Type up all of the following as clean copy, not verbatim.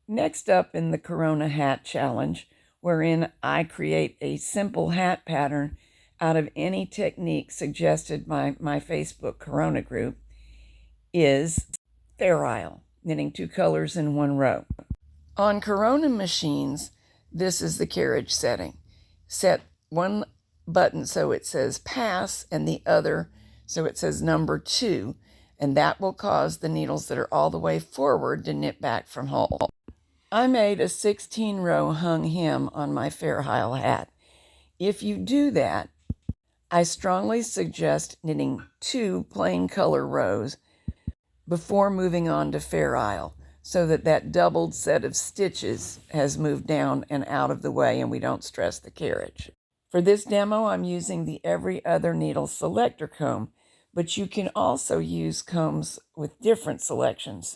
Next up in the Corona Hat Challenge, wherein I create a simple hat pattern out of any technique suggested by my Facebook Corona group, is fairisle, knitting 2 colors in 1 row. On Corona machines, this is the carriage setting. Set one button so it says pass and the other so it says number 2, and that will cause the needles that are all the way forward to knit back from hole. I made a 16-row hung hem on my fairisle hat. If you do that, I strongly suggest knitting 2 plain color rows before moving on to fairisle, so that that doubled set of stitches has moved down and out of the way and we don't stress the carriage. For this demo, I'm using the Every Other Needle selector comb, but you can also use combs with different selections.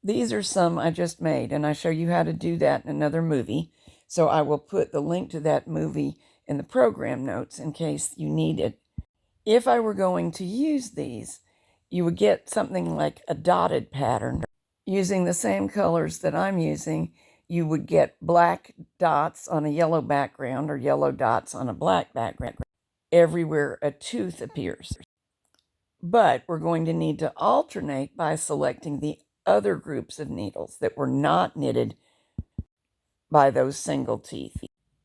These are some I just made, and I show you how to do that in another movie, so I will put the link to that movie in the program notes in case you need it. If I were going to use these, you would get something like a dotted pattern. Using the same colors that I'm using, you would get black dots on a yellow background or yellow dots on a black background everywhere a tooth appears. But we're going to need to alternate by selecting the other groups of needles that were not knitted by those single teeth.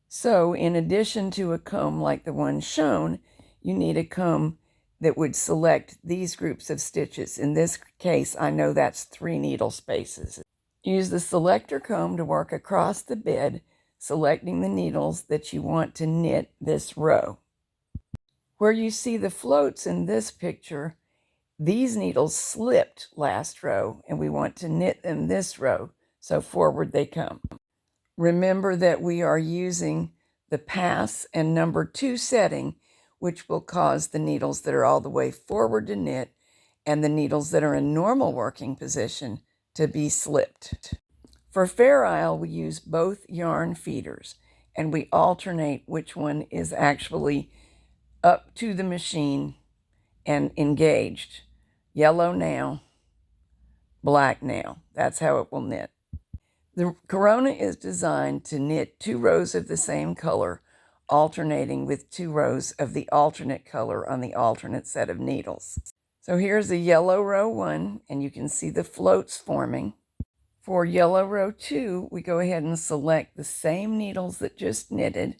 So in addition to a comb like the one shown, you need a comb that would select these groups of stitches. In this case, I know that's 3 needle spaces. Use the selector comb to work across the bed, selecting the needles that you want to knit this row. Where you see the floats in this picture, these needles slipped last row, and we want to knit them this row, so forward they come. Remember that we are using the pass and number 2 setting, which will cause the needles that are all the way forward to knit and the needles that are in normal working position to be slipped. For fairisle, we use both yarn feeders, and we alternate which one is actually up to the machine and engaged. Yellow now, black now. That's how it will knit. The Corona is designed to knit 2 rows of the same color, alternating with 2 rows of the alternate color on the alternate set of needles. So here's a yellow row 1, and you can see the floats forming. For yellow row 2, we go ahead and select the same needles that just knitted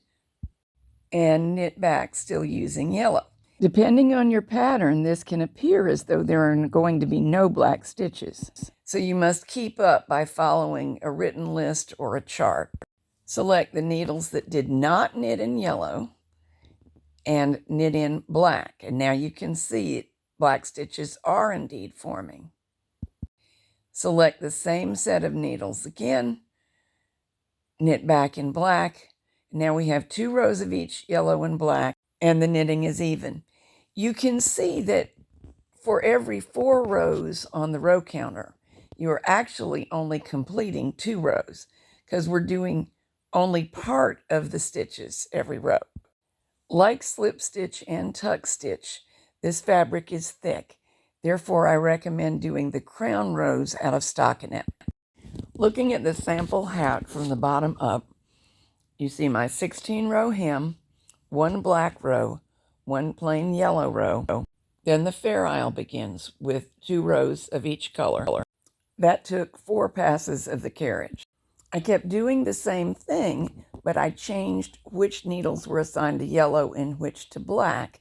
and knit back, still using yellow. Depending on your pattern, this can appear as though there are going to be no black stitches. So you must keep up by following a written list or a chart. Select the needles that did not knit in yellow and knit in black. And now you can see black stitches are indeed forming. Select the same set of needles again, knit back in black. Now we have 2 rows of each yellow and black, and the knitting is even. You can see that for every 4 rows on the row counter, you're actually only completing 2 rows because we're doing only part of the stitches every row. Like slip stitch and tuck stitch, this fabric is thick. Therefore, I recommend doing the crown rows out of stockinette. Looking at the sample hat from the bottom up, you see my 16-row hem, 1 black row, 1 plain yellow row. Then the fairisle begins with 2 rows of each color. That took 4 passes of the carriage. I kept doing the same thing, but I changed which needles were assigned to yellow and which to black,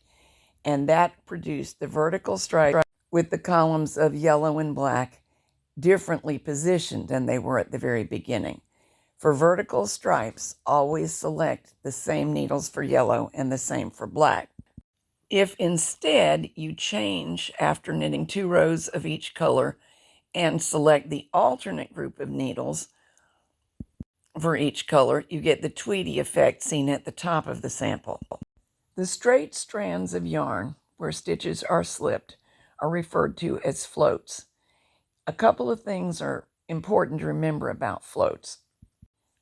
and that produced the vertical stripe with the columns of yellow and black differently positioned than they were at the very beginning. For vertical stripes, always select the same needles for yellow and the same for black. If instead you change after knitting 2 rows of each color and select the alternate group of needles for each color, you get the Tweety effect seen at the top of the sample. The straight strands of yarn where stitches are slipped are referred to as floats. A couple of things are important to remember about floats.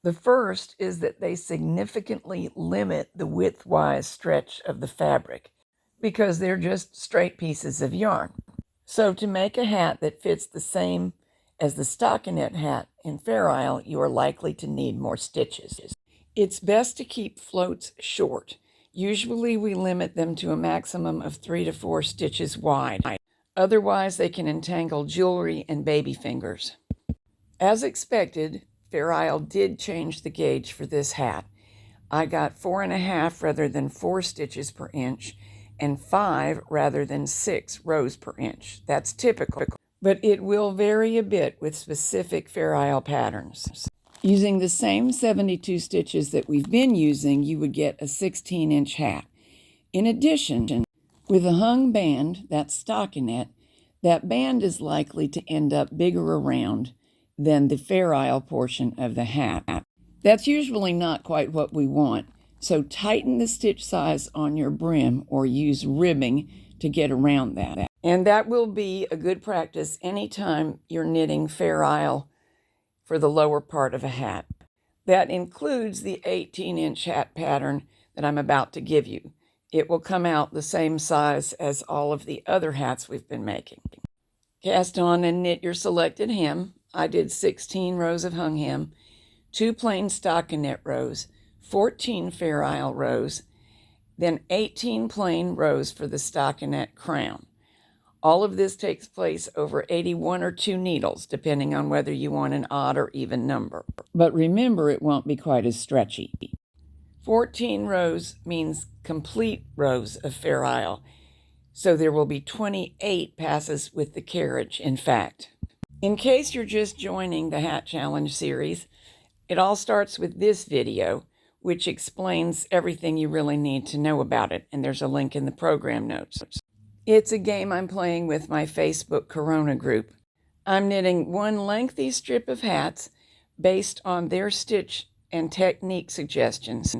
The first is that they significantly limit the width-wise stretch of the fabric because they're just straight pieces of yarn. So to make a hat that fits the same As the stockinette hat in Fair Isle, you are likely to need more stitches. It's best to keep floats short. Usually we limit them to a maximum of 3 to 4 stitches wide. Otherwise, they can entangle jewelry and baby fingers. As expected, Fair Isle did change the gauge for this hat. I got 4.5 rather than 4 stitches per inch and 5 rather than 6 rows per inch. That's typical, but it will vary a bit with specific Fair Isle patterns. Using the same 72 stitches that we've been using, you would get a 16-inch hat. In addition, with a hung band, that's stockinette, that band is likely to end up bigger around than the Fair Isle portion of the hat. That's usually not quite what we want, so tighten the stitch size on your brim or use ribbing to get around that. And that will be a good practice anytime you're knitting Fair Isle for the lower part of a hat. That includes the 18-inch hat pattern that I'm about to give you. It will come out the same size as all of the other hats we've been making. Cast on and knit your selected hem. I did 16 rows of hung hem, 2 plain stockinette rows, 14 Fair Isle rows, then 18 plain rows for the stockinette crown. All of this takes place over 81 or 2 needles, depending on whether you want an odd or even number. But remember, it won't be quite as stretchy. 14 rows means complete rows of Fair Isle, so there will be 28 passes with the carriage, in fact. In case you're just joining the Hat Challenge series, it all starts with this video, which explains everything you really need to know about it, and there's a link in the program notes. It's a game I'm playing with my Facebook Corona group. I'm knitting one lengthy strip of hats based on their stitch and technique suggestions.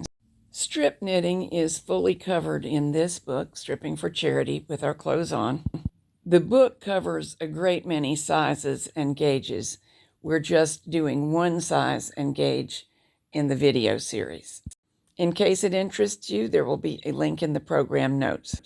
Strip knitting is fully covered in this book, Stripping for Charity with Our Clothes On. The book covers a great many sizes and gauges. We're just doing one size and gauge in the video series. In case it interests you, there will be a link in the program notes.